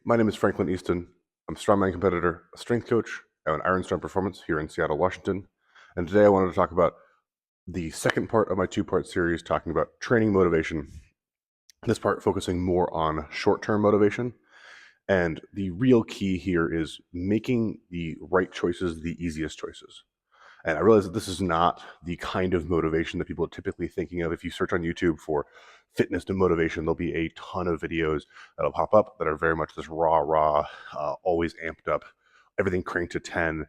My name is Franklin Easton. I'm a strongman competitor, a strength coach at an Iron Strong Performance here in Seattle, Washington. And today I wanted to talk about the second part of my two-part series talking about training motivation. This part focusing more on short-term motivation. And the real key here is making the right choices the easiest choices. And I realize that this is not the kind of motivation that people are typically thinking of. If you search on YouTube for fitness to motivation, there'll be a ton of videos that'll pop up that are very much this raw, always amped up, everything cranked to 10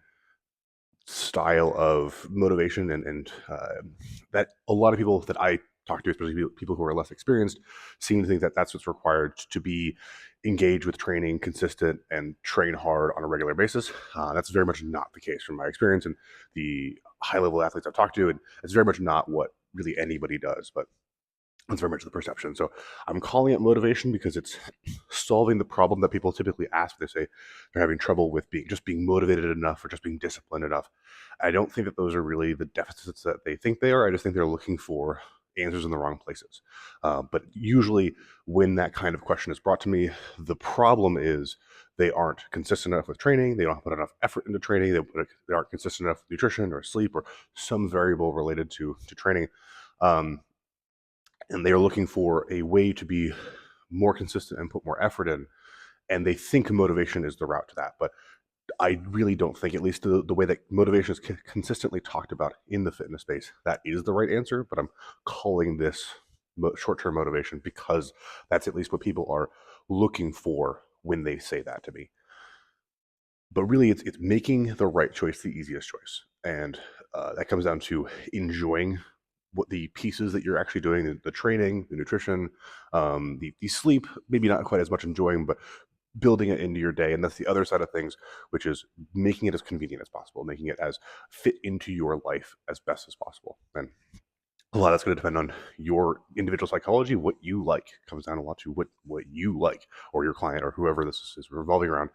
style of motivation. And that a lot of people that I talk to, especially people who are less experienced, seem to think that that's what's required to be engaged with training, consistent, and train hard on a regular basis. That's very much not the case from my experience and the high level athletes I've talked to. And it's very much not what really anybody does. But that's very much the perception. So I'm calling it motivation because it's solving the problem that people typically ask when they say they're having trouble with being motivated enough or just being disciplined enough. I don't think that those are really the deficits that they think they are. I just think they're looking for answers in the wrong places. But usually, when that kind of question is brought to me, the problem is they aren't consistent enough with training. They don't put enough effort into training. They aren't consistent enough with nutrition or sleep or some variable related to training. Um, and they're looking for a way to be more consistent and put more effort in. And they think motivation is the route to that. But I really don't think, at least the way that motivation is consistently talked about in the fitness space, that is the right answer. But I'm calling this short-term motivation because that's at least what people are looking for when they say that to me. But really, it's making the right choice the easiest choice, and that comes down to enjoying what the pieces that you're actually doing, the training, the nutrition, the sleep, maybe not quite as much enjoying, but building it into your day. And that's the other side of things, which is making it as convenient as possible, making it as fit into your life as best as possible. And a lot that's going to depend on your individual psychology. What you like comes down a lot to what you like, or your client, or whoever this is revolving around,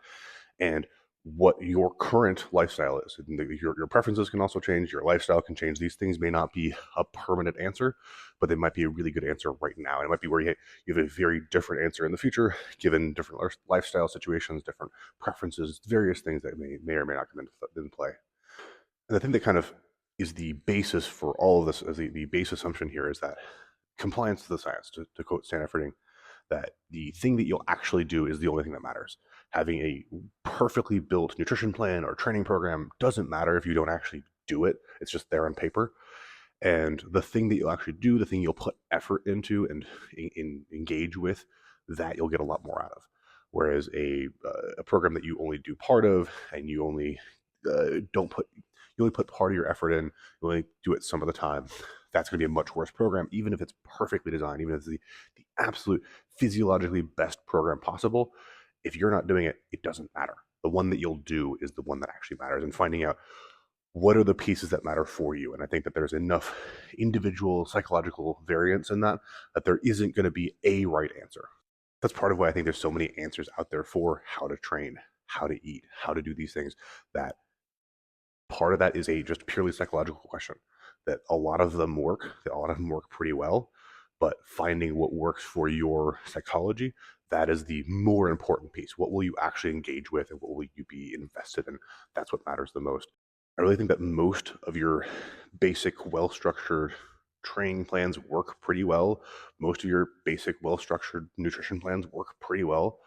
and what your current lifestyle is. And your preferences can also change. Your lifestyle can change. These things may not be a permanent answer, but they might be a really good answer right now. And it might be where you have a very different answer in the future, given different lifestyle situations, different preferences, various things that may or may not come into play. And I think that kind of is the basis for all of this. As the base assumption here is that compliance to the science, to quote Stan Efferding, that the thing that you'll actually do is the only thing that matters. Having a perfectly built nutrition plan or training program doesn't matter if you don't actually do it. It's just there on paper. And the thing that you'll actually do, the thing you'll put effort into and engage with, that you'll get a lot more out of. Whereas a program that you only do part of and you only don't put you only put part of your effort in, you only do it some of the time, that's going to be a much worse program, even if it's perfectly designed, even if it's the absolute physiologically best program possible. If you're not doing it, it doesn't matter. The one that you'll do is the one that actually matters, and finding out what are the pieces that matter for you. And I think that there's enough individual psychological variance in that there isn't going to be a right answer. That's part of why I think there's so many answers out there for how to train, how to eat, how to do these things. That part of that is a just purely psychological question. That a lot of them work. That a lot of them work pretty well. But finding what works for your psychology, that is the more important piece. What will you actually engage with, and what will you be invested in? That's what matters the most. I really think that most of your basic, well structured training plans work pretty well. Most of your basic, well structured nutrition plans work pretty well.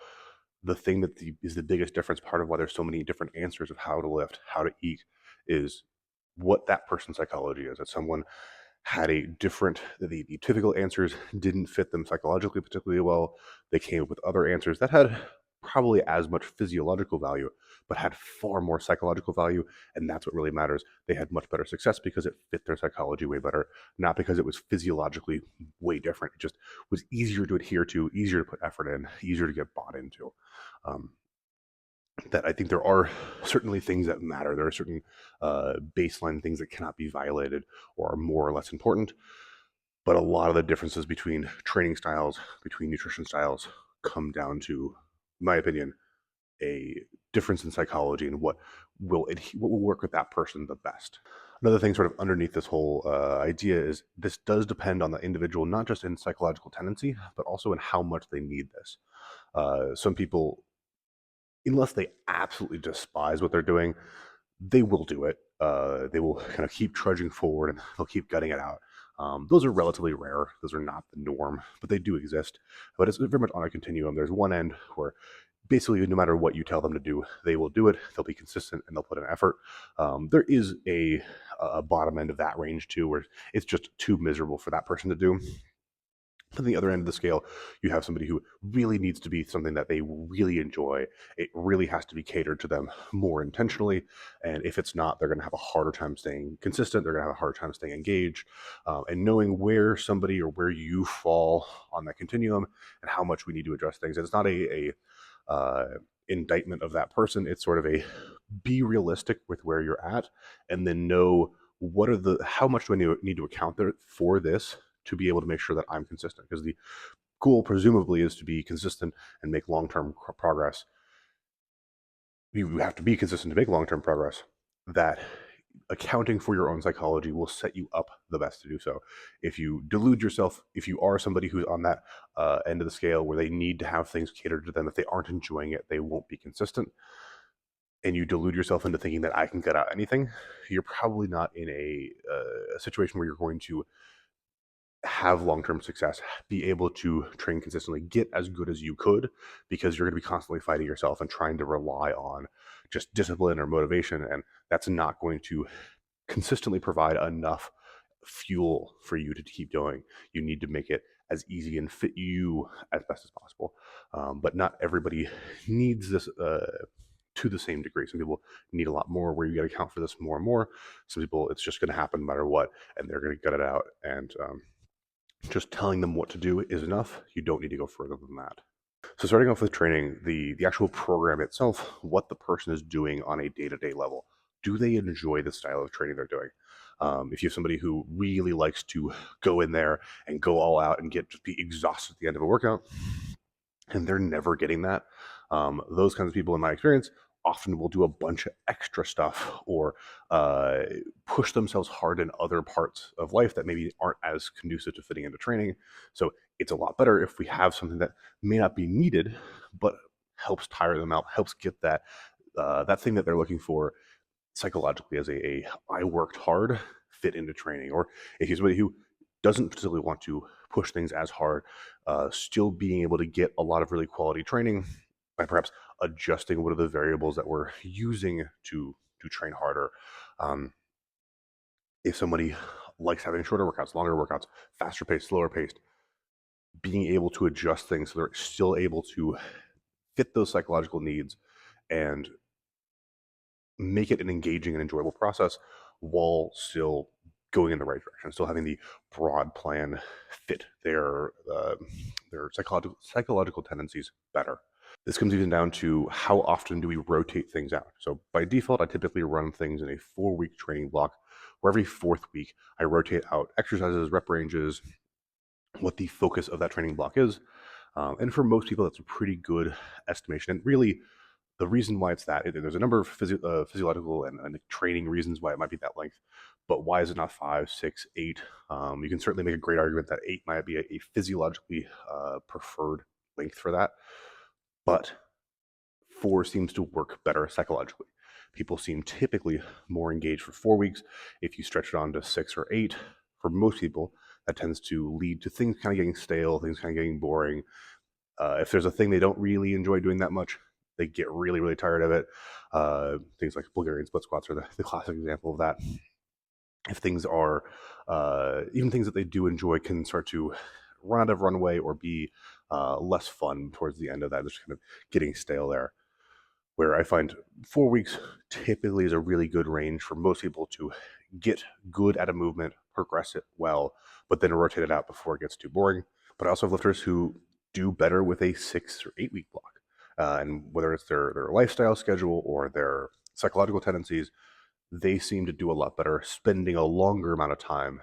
The thing that is the biggest difference, part of why there's so many different answers of how to lift, how to eat, is what that person's psychology is. That someone had a different, the typical answers didn't fit them psychologically particularly well. They came up with other answers that had probably as much physiological value, but had far more psychological value. And that's what really matters. They had much better success because it fit their psychology way better, not because it was physiologically way different. It just was easier to adhere to, easier to put effort in, easier to get bought into. Um, that I think there are certainly things that matter. There are certain baseline things that cannot be violated or are more or less important. But a lot of the differences between training styles, between nutrition styles, come down to, in my opinion, a difference in psychology and what will work with that person the best. Another thing, sort of underneath this whole idea, is this does depend on the individual, not just in psychological tendency, but also in how much they need this. Some people unless they absolutely despise what they're doing, they will do it. They will kind of keep trudging forward and they'll keep gutting it out. Those are relatively rare. Those are not the norm, but they do exist. But it's very much on a continuum. There's one end where basically no matter what you tell them to do, they will do it. They'll be consistent and they'll put in effort. There is a bottom end of that range too, where it's just too miserable for that person to do. On the other end of the scale, you have somebody who really needs to be something that they really enjoy. It really has to be catered to them more intentionally. And if it's not, they're going to have a harder time staying consistent. They're going to have a harder time staying engaged. And knowing where somebody or where you fall on that continuum and how much we need to address things. And it's not a indictment of that person. It's sort of a be realistic with where you're at and then know how much do I need to account there for this to be able to make sure that I'm consistent, because the goal presumably is to be consistent and make long-term progress. You have to be consistent to make long-term progress. That accounting for your own psychology will set you up the best to do so. If you delude yourself, if you are somebody who's on that end of the scale where they need to have things catered to them, if they aren't enjoying it, they won't be consistent. And you delude yourself into thinking that I can get out anything, you're probably not in a situation where you're going to have long-term success, be able to train consistently, get as good as you could, because you're going to be constantly fighting yourself and trying to rely on just discipline or motivation, and that's not going to consistently provide enough fuel for you to keep going. You need to make it as easy and fit you as best as possible. But not everybody needs this to the same degree. Some people need a lot more, where you got to account for this more and more. Some people, it's just going to happen no matter what, and they're going to gut it out. And just telling them what to do is enough. You don't need to go further than that. So starting off with training, the actual program itself, what the person is doing on a day-to-day level. Do they enjoy the style of training they're doing? If you have somebody who really likes to go in there and go all out and just be exhausted at the end of a workout, and they're never getting that, those kinds of people, in my experience, often will do a bunch of extra stuff or push themselves hard in other parts of life that maybe aren't as conducive to fitting into training. So it's a lot better if we have something that may not be needed, but helps tire them out, helps get that thing that they're looking for psychologically as a I worked hard fit into training. Or if you're somebody who doesn't particularly want to push things as hard, still being able to get a lot of really quality training by perhaps adjusting what are the variables that we're using to train harder. Um, if somebody likes having shorter workouts, longer workouts, faster paced, slower paced, being able to adjust things so they're still able to fit those psychological needs and make it an engaging and enjoyable process while still going in the right direction, still having the broad plan fit their psychological tendencies better. This comes even down to how often do we rotate things out. So by default, I typically run things in a 4-week training block, where every fourth week I rotate out exercises, rep ranges, what the focus of that training block is. And for most people, that's a pretty good estimation. And really, the reason why it's that, there's a number of physiological and training reasons why it might be that length, but why is it not 5, 6, 8? You can certainly make a great argument that 8 might be a physiologically preferred length for that, but 4 seems to work better psychologically. People seem typically more engaged for 4 weeks. If you stretch it on to 6 or 8, for most people, that tends to lead to things kind of getting stale, things kind of getting boring. If there's a thing they don't really enjoy doing that much, they get really, really tired of it. Things like Bulgarian split squats are the classic example of that. If things are, even things that they do enjoy can start to run out of runway or be less fun towards the end of that, just kind of getting stale there. Where I find 4 weeks typically is a really good range for most people to get good at a movement, progress it well, but then rotate it out before it gets too boring. But I also have lifters who do better with a 6 or 8 week block. And whether it's their lifestyle schedule or their psychological tendencies, they seem to do a lot better spending a longer amount of time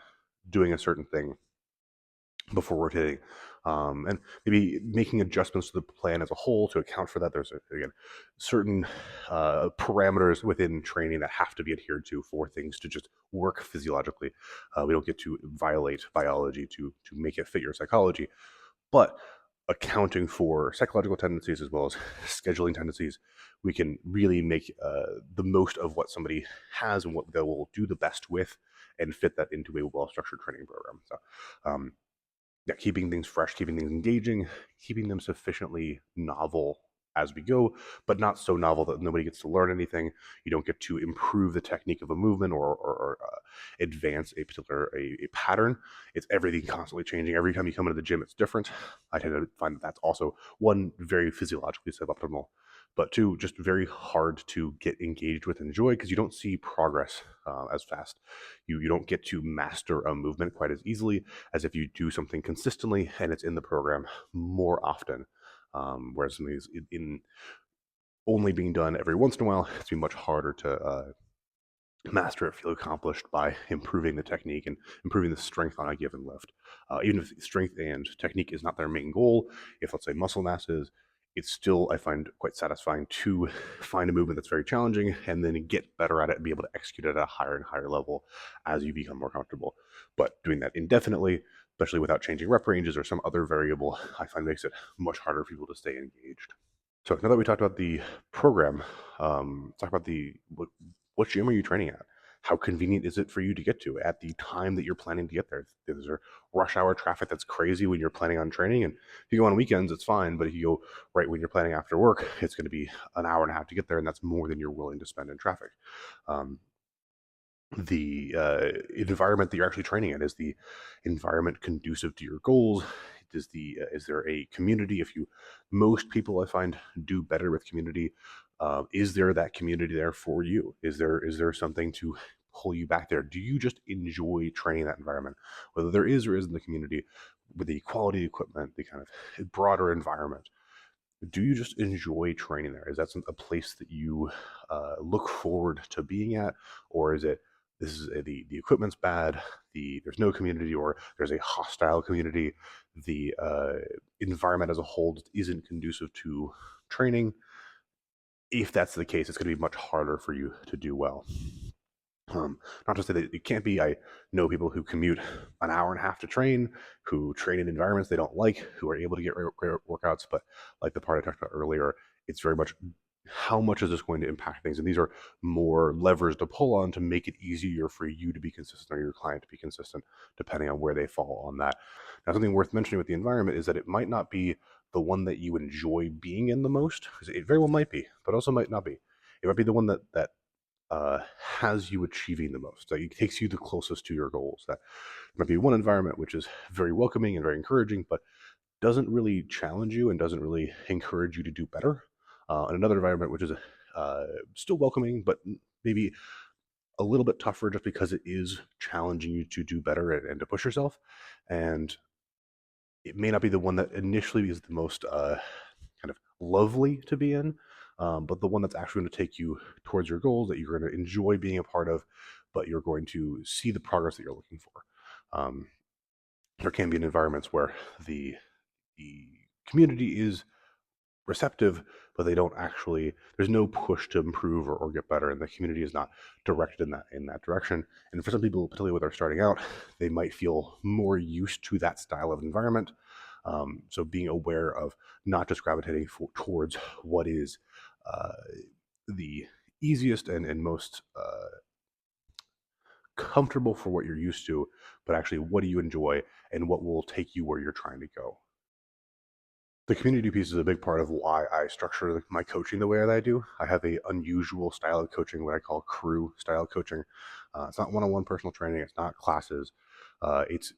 doing a certain thing before rotating, and maybe making adjustments to the plan as a whole to account for that. There's again certain parameters within training that have to be adhered to for things to just work physiologically. We don't get to violate biology to make it fit your psychology, but accounting for psychological tendencies as well as scheduling tendencies, we can really make the most of what somebody has and what they will do the best with, and fit that into a well-structured training program. So, yeah, keeping things fresh, keeping things engaging, keeping them sufficiently novel as we go, but not so novel that nobody gets to learn anything. You don't get to improve the technique of a movement, or advance a particular a pattern. It's everything constantly changing. Every time you come into the gym, it's different. I tend to find that that's also, one, very physiologically suboptimal, but two, just very hard to get engaged with and enjoy, because you don't see progress as fast. You don't get to master a movement quite as easily as if you do something consistently and it's in the program more often. Whereas something is in only being done every once in a while, it's be much harder to master it, feel accomplished by improving the technique and improving the strength on a given lift. Even if strength and technique is not their main goal, if, let's say, muscle mass is, it's still, I find, quite satisfying to find a movement that's very challenging and then get better at it and be able to execute it at a higher and higher level as you become more comfortable. But doing that indefinitely, especially without changing rep ranges or some other variable, I find makes it much harder for people to stay engaged. So now that we talked about the program, talk about what gym are you training at? How convenient is it for you to get to at the time that you're planning to get there? Is there rush hour traffic that's crazy when you're planning on training? And if you go on weekends, it's fine. But if you go right when you're planning after work, it's going to be an hour and a half to get there, and that's more than you're willing to spend in traffic. Um, the environment that you're actually training in, is the environment conducive to your goals? Is there a community? If you Most people, I find, do better with community. Is there that community there for you? Is there something to pull you back there? Do you just enjoy training that environment, whether there is or isn't the community, with the quality equipment, the kind of broader environment? Do you just enjoy training there? Is that a place that you look forward to being at, or is it, this is the equipment's bad, there's no community, or there's a hostile community, the environment as a whole just isn't conducive to training? If that's the case, it's going to be much harder for you to do well. Not to say that it can't be. I know people who commute an hour and a half to train, who train in environments they don't like, who are able to get great workouts. But like the part I talked about earlier, it's very much, how much is this going to impact things? And these are more levers to pull on to make it easier for you to be consistent, or your client to be consistent, depending on where they fall on that. Now, something worth mentioning with the environment is that it might not be the one that you enjoy being in the most, because it very well might be, but also might not be. It might be the one has you achieving the most, that it takes you the closest to your goals. That might be one environment which is very welcoming and very encouraging, but doesn't really challenge you and doesn't really encourage you to do better. And another environment which is still welcoming, but maybe a little bit tougher, just because it is challenging you to do better and to push yourself. And it may not be the one that initially is the most kind of lovely to be in, but the one that's actually going to take you towards your goals, that you're going to enjoy being a part of, but you're going to see the progress that you're looking for. There can be environments where the community is receptive, but they don't actually, there's no push to improve or get better, and the community is not directed in that direction. And for some people, particularly when they're starting out, they might feel more used to that style of environment. So being aware of not just gravitating towards what is uh, the easiest and most comfortable for what you're used to, but actually what do you enjoy and what will take you where you're trying to go. The community piece is a big part of why I structure my coaching the way that I do. I have a unusual style of coaching, what I call crew style coaching. It's not one-on-one personal training. It's not classes. It's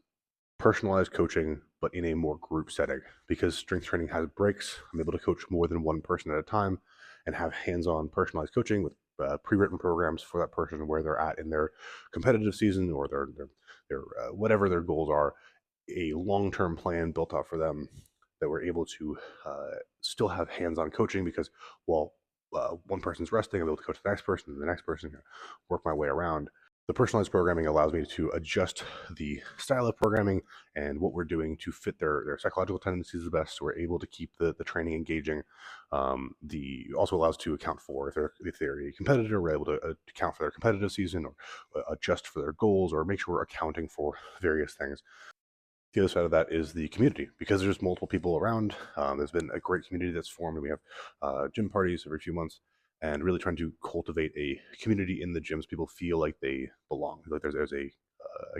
personalized coaching, but in a more group setting. Because strength training has breaks, I'm able to coach more than one person at a time and have hands-on personalized coaching with pre-written programs for that person, where they're at in their competitive season, or their whatever their goals are, a long-term plan built out for them, that we're able to still have hands-on coaching, because while one person's resting, I'm able to coach the next person and the next person, work my way around. The personalized programming allows me to adjust the style of programming and what we're doing to fit their psychological tendencies the best, so we're able to keep the training engaging. The also allows to account for, if they're a competitor, we're able to account for their competitive season, or adjust for their goals, or make sure we're accounting for various things. The other side of that is the community, because there's multiple people around. There's been a great community that's formed, and we have gym parties every few months, and really trying to cultivate a community in the gyms. People feel like they belong, like there's a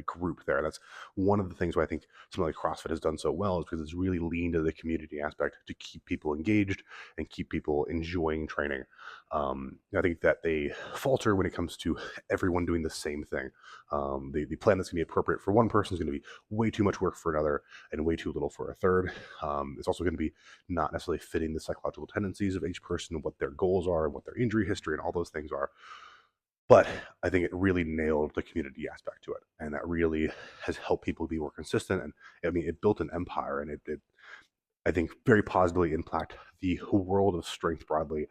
group there. And that's one of the things why I think something like CrossFit has done so well, is because it's really leaned to the community aspect to keep people engaged and keep people enjoying training. I think that they falter when it comes to everyone doing the same thing. The plan that's going to be appropriate for one person is going to be way too much work for another and way too little for a third. It's also going to be not necessarily fitting the psychological tendencies of each person and what their goals are and what their injury history and all those things are. But I think it really nailed the community aspect to it, and that really has helped people be more consistent. And I mean, it built an empire, and it I think very positively impact the world of strength broadly.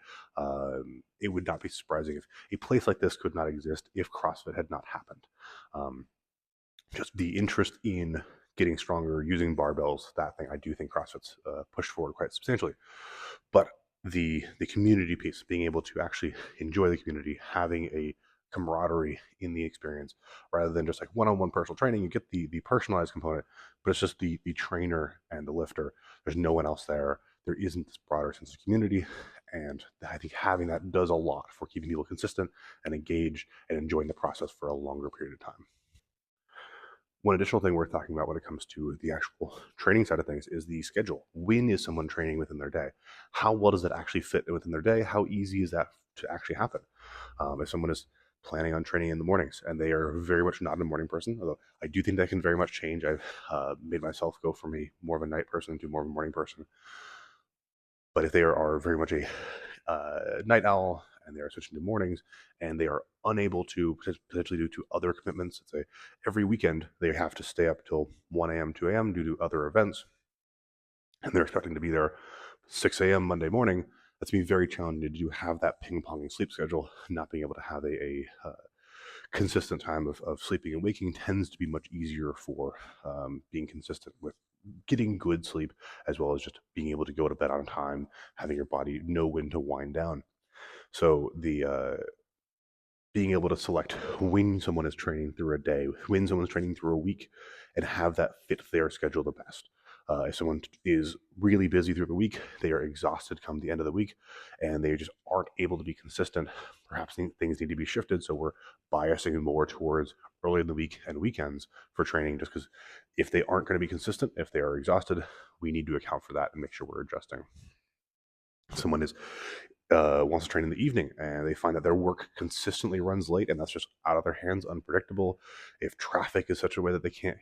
It would not be surprising if a place like this could not exist if CrossFit had not happened. Um, just the interest in getting stronger using barbells, that thing, I do think CrossFit's pushed forward quite substantially. But the community piece, being able to actually enjoy the community, having a camaraderie in the experience rather than just like one-on-one personal training. You get the personalized component, but it's just the trainer and the lifter. There's no one else there. There isn't this broader sense of community, and I think having that does a lot for keeping people consistent and engaged and enjoying the process for a longer period of time. One additional thing worth talking about when it comes to the actual training side of things is the schedule. When is someone training within their day? How well does it actually fit within their day? How easy is that to actually happen? If someone is planning on training in the mornings and they are very much not a morning person, although I do think that can very much change. I've made myself go from a more of a night person to more of a morning person. But if they are very much a night owl and they are switching to mornings and they are unable to, potentially due to other commitments, let's say every weekend they have to stay up till 1 a.m., 2 a.m. due to other events, and they're expecting to be there 6 a.m. Monday morning, that's going to be very challenging to have that ping-ponging sleep schedule. Not being able to have a consistent time of sleeping and waking tends to be much easier for being consistent with getting good sleep, as well as just being able to go to bed on time, having your body know when to wind down. So the being able to select when someone is training through a day, when someone's training through a week, and have that fit their schedule the best. If someone is really busy through the week, they are exhausted come the end of the week, and they just aren't able to be consistent. Perhaps things need to be shifted, so we're biasing more towards early in the week and weekends for training, just because if they aren't going to be consistent, if they are exhausted, we need to account for that and make sure we're adjusting. Someone is wants to train in the evening and they find that their work consistently runs late and that's just out of their hands, unpredictable. If traffic is such a way that they can't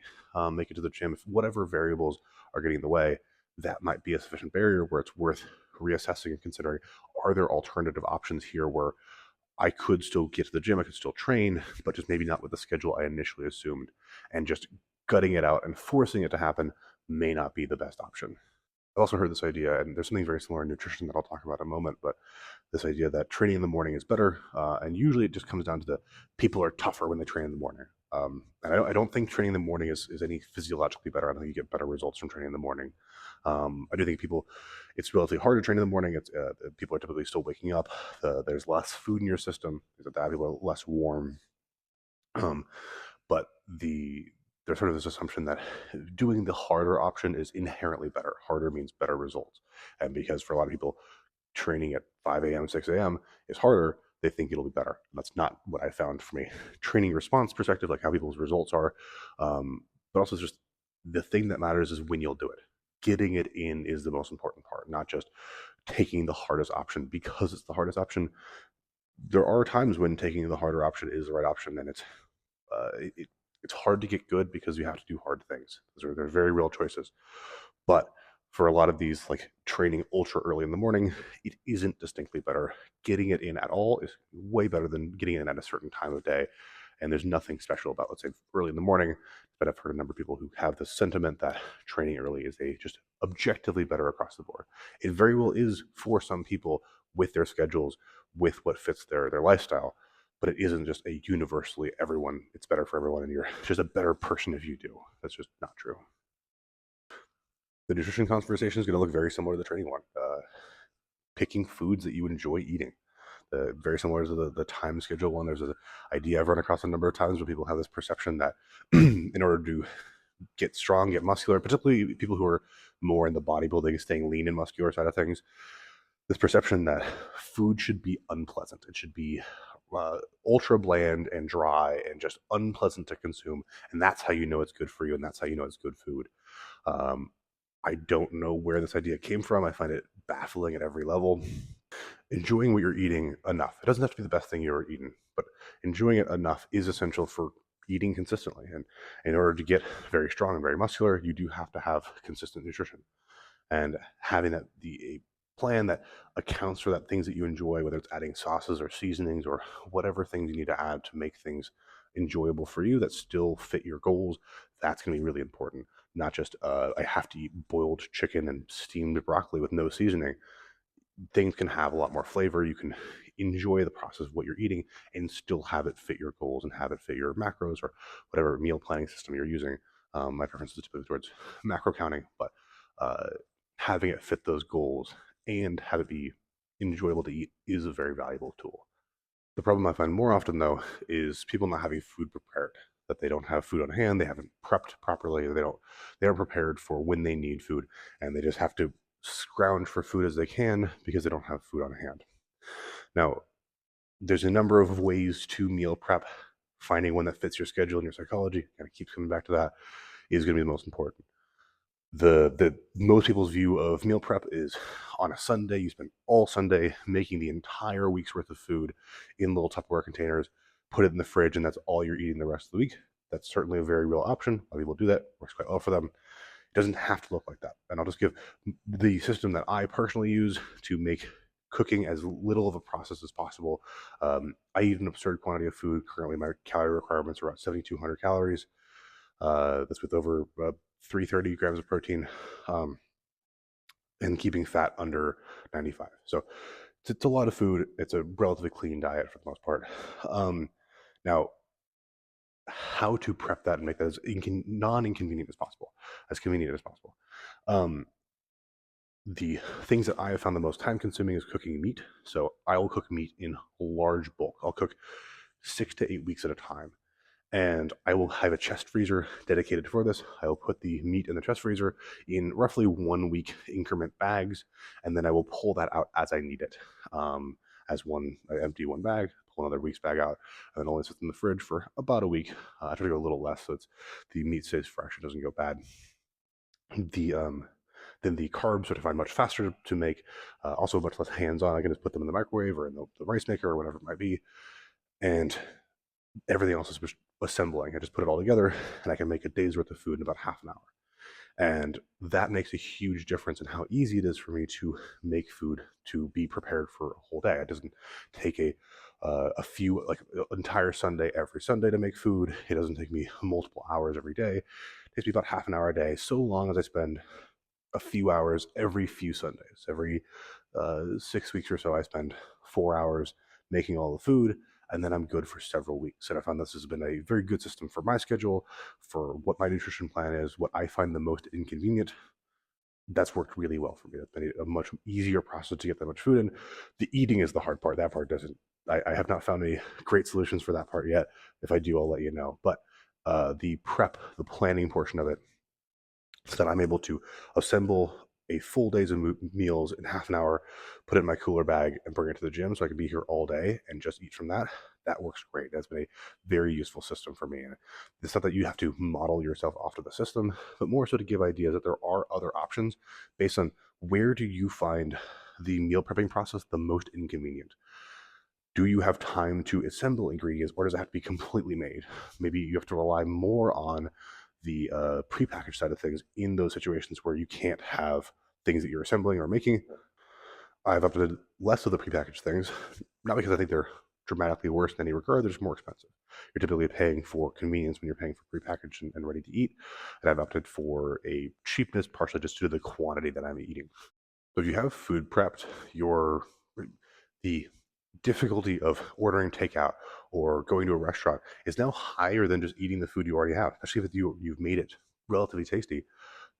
make it to the gym, if whatever variables are getting in the way, that might be a sufficient barrier where it's worth reassessing and considering, are there alternative options here where I could still get to the gym, I could still train, but just maybe not with the schedule I initially assumed. And just gutting it out and forcing it to happen may not be the best option. I've also heard this idea, and there's something very similar in nutrition that I'll talk about in a moment, but this idea that training in the morning is better, and usually it just comes down to the people are tougher when they train in the morning. And I don't think training in the morning is any physiologically better. I don't think you get better results from training in the morning. I do think it's relatively hard to train in the morning. People are typically still waking up. There's less food in your system. People are less warm. Um, but there's sort of this assumption that doing the harder option is inherently better. Harder means better results. And because for a lot of people, training at 5 a.m., 6 a.m. is harder, they think it'll be better. That's not what I found from a training response perspective, like how people's results are. But also just the thing that matters is when you'll do it. Getting it in is the most important part, not just taking the hardest option because it's the hardest option. There are times when taking the harder option is the right option, and uh, it, it's hard to get good because you have to do hard things. They're very real choices. But for a lot of these, like training ultra early in the morning, it isn't distinctly better. Getting it in at all is way better than getting it in at a certain time of day. And there's nothing special about, let's say, early in the morning. But I've heard a number of people who have the sentiment that training early is just objectively better across the board. It very well is for some people with their schedules, with what fits their lifestyle, but it isn't just a universally everyone, it's better for everyone and you're just a better person if you do. That's just not true. The nutrition conversation is going to look very similar to the training one. Picking foods that you enjoy eating. Very similar to the time schedule one. There's an idea I've run across a number of times where people have this perception that in order to get strong, get muscular, particularly people who are more in the bodybuilding, staying lean and muscular side of things. This perception that food should be unpleasant. It should be ultra bland and dry and just unpleasant to consume. And that's how you know it's good for you. And that's how you know it's good food. Um, I don't know where this idea came from. I find it baffling at every level. Enjoying what you're eating enough. It doesn't have to be the best thing you've ever eaten, but enjoying it enough is essential for eating consistently. And in order to get very strong and very muscular, you do have to have consistent nutrition. And having a plan that accounts for that things that you enjoy, whether it's adding sauces or seasonings or whatever things you need to add to make things enjoyable for you that still fit your goals, that's going to be really important. Not just I have to eat boiled chicken and steamed broccoli with no seasoning. Things can have a lot more flavor. You can enjoy the process of what you're eating and still have it fit your goals and have it fit your macros or whatever meal planning system you're using. My preference is typically towards macro counting, but uh, having it fit those goals and have it be enjoyable to eat is a very valuable tool. The problem I find more often, though, is people not having food prepared. That they don't have food on hand, they haven't prepped properly, they aren't prepared for when they need food, and they just have to scrounge for food as they can because they don't have food on hand. Now, there's a number of ways to meal prep. Finding one that fits your schedule and your psychology, kind of keeps coming back to that, is going to be the most important. The most people's view of meal prep is on a Sunday, you spend all Sunday making the entire week's worth of food in little Tupperware containers, put it in the fridge, and that's all you're eating the rest of the week. That's certainly a very real option. A lot of people do that, works quite well for them. It doesn't have to look like that. And I'll just give the system that I personally use to make cooking as little of a process as possible. I eat an absurd quantity of food. Currently, my calorie requirements are about 7,200 calories. That's with over 330 grams of protein, and keeping fat under 95. So it's a lot of food. It's a relatively clean diet for the most part. Now, how to prep that and make that as non-inconvenient as possible, as convenient as possible. The things that I have found the most time consuming is cooking meat. So I will cook meat in large bulk. I'll cook 6 to 8 weeks at a time. And I will have a chest freezer dedicated for this. I will put the meat in the chest freezer in roughly 1 week increment bags, and then I will pull that out as I need it. I empty one bag, pull another week's bag out, and then only sits in the fridge for about a week. I try to go a little less, so the meat stays fresh; it doesn't go bad. Then the carbs, which I find much faster to make, also much less hands-on. I can just put them in the microwave or in the rice maker or whatever it might be, and everything else is assembling. I just put it all together and I can make a day's worth of food in about half an hour. And that makes a huge difference in how easy it is for me to make food to be prepared for a whole day. It doesn't take like an entire Sunday every Sunday to make food. It doesn't take me multiple hours every day. It takes me about half an hour a day, so long as I spend a few hours every few Sundays. Every 6 weeks or so, I spend 4 hours making all the food, and then I'm good for several weeks. And I found this has been a very good system for my schedule, for what my nutrition plan is, what I find the most inconvenient. That's worked really well for me. That's been a much easier process to get that much food in. The eating is the hard part. That part doesn't. I have not found any great solutions for that part yet. If I do, I'll let you know. But the prep, the planning portion of it, so that I'm able to assemble a full day's of meals in half an hour, put it in my cooler bag, and bring it to the gym so I can be here all day and just eat from that. That works great. That's been a very useful system for me. And it's not that you have to model yourself off to the system, but more so to give ideas that there are other options based on where do you find the meal prepping process the most inconvenient. Do you have time to assemble ingredients, or does it have to be completely made? Maybe you have to rely more on the prepackaged side of things in those situations where you can't have things that you're assembling or making. I've opted less of the prepackaged things, not because I think they're dramatically worse in any regard, they're just more expensive. You're typically paying for convenience when you're paying for prepackaged and ready to eat, and I've opted for a cheapness partially just due to the quantity that I'm eating. So if you have food prepped, the difficulty of ordering takeout or going to a restaurant is now higher than just eating the food you already have, especially if you've made it relatively tasty.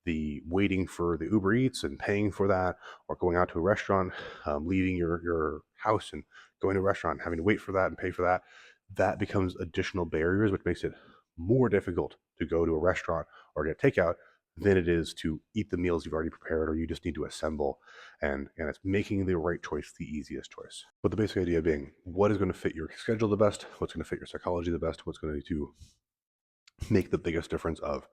The waiting for the Uber Eats and paying for that, or going out to a restaurant, leaving your house and going to a restaurant, and having to wait for that and pay for that, that becomes additional barriers, which makes it more difficult to go to a restaurant or get takeout than it is to eat the meals you've already prepared or you just need to assemble. And it's making the right choice the easiest choice. But the basic idea being what is going to fit your schedule the best, what's going to fit your psychology the best, what's going to make the biggest difference of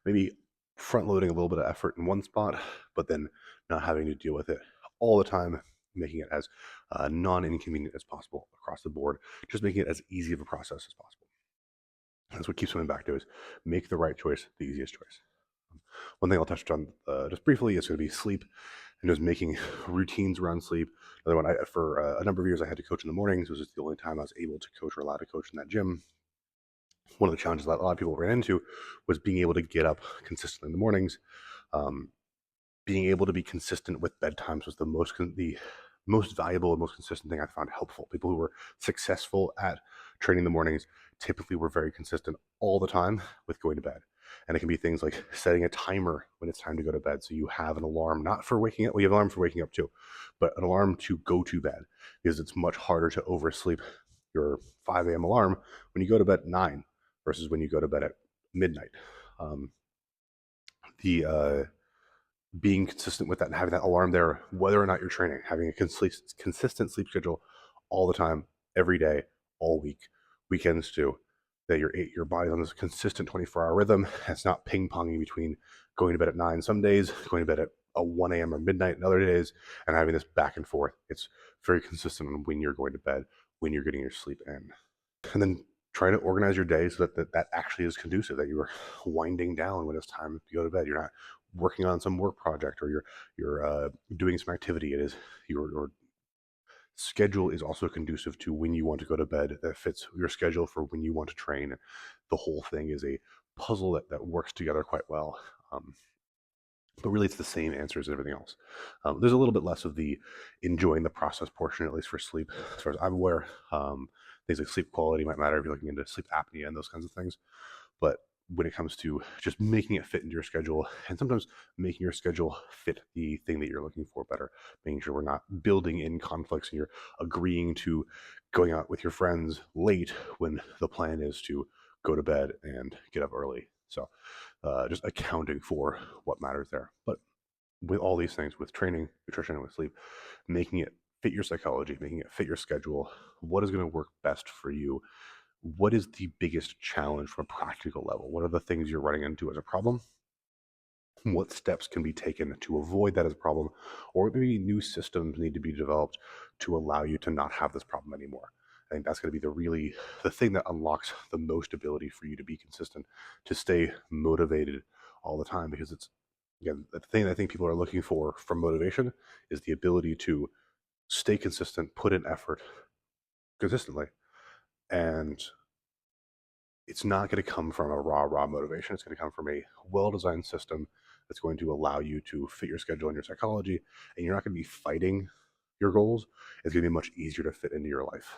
maybe front loading a little bit of effort in one spot, but then not having to deal with it all the time, making it as non inconvenient as possible across the board, just making it as easy of a process as possible. That's what keeps coming back to is make the right choice the easiest choice. One thing I'll touch on just briefly is going to be sleep and just making routines around sleep. Another one, for a number of years, I had to coach in the mornings. It was just the only time I was able to coach or allowed to coach in that gym. One of the challenges that a lot of people ran into was being able to get up consistently in the mornings. Um, Being able to be consistent with bedtimes was the most valuable and most consistent thing I found helpful. People who were successful at training in the mornings typically were very consistent all the time with going to bed. And it can be things like setting a timer when it's time to go to bed. So you have an alarm, not for waking up, well, you have an alarm for waking up too, but an alarm to go to bed because it's much harder to oversleep your 5 a.m. alarm when you go to bed at 9 versus when you go to bed at midnight. Um, the Being consistent with that and having that alarm there, whether or not you're training, having a consistent sleep schedule all the time, every day, all week, weekends too, that your body's on this consistent 24-hour rhythm. It's not ping-ponging between going to bed at 9 some days, going to bed at 1 a.m. or midnight in other days, and having this back and forth. It's very consistent on when you're going to bed, when you're getting your sleep in. And then try to organize your day so that actually is conducive, that you are winding down when it's time to go to bed. You're not working on some work project or you're doing some activity. It is your schedule is also conducive to when you want to go to bed, that fits your schedule for when you want to train. The whole thing is a puzzle that works together quite well. But really, it's the same answer as everything else. There's a little bit less of the enjoying the process portion, at least for sleep, as far as I'm aware. Things like sleep quality might matter if you're looking into sleep apnea and those kinds of things. But when it comes to just making it fit into your schedule and sometimes making your schedule fit the thing that you're looking for better, making sure we're not building in conflicts and you're agreeing to going out with your friends late when the plan is to go to bed and get up early. So just accounting for what matters there. But with all these things, with training, nutrition, and with sleep, making it fit your psychology, making it fit your schedule, what is going to work best for you? What is the biggest challenge from a practical level? What are the things you're running into as a problem? What steps can be taken to avoid that as a problem? Or maybe new systems need to be developed to allow you to not have this problem anymore. I think that's going to be the thing that unlocks the most ability for you to be consistent, to stay motivated all the time. Because it's, again, the thing I think people are looking for from motivation is the ability to stay consistent, put in effort consistently. And it's not going to come from a raw motivation. It's going to come from a well-designed system that's going to allow you to fit your schedule and your psychology, and you're not going to be fighting your goals. It's going to be much easier to fit into your life.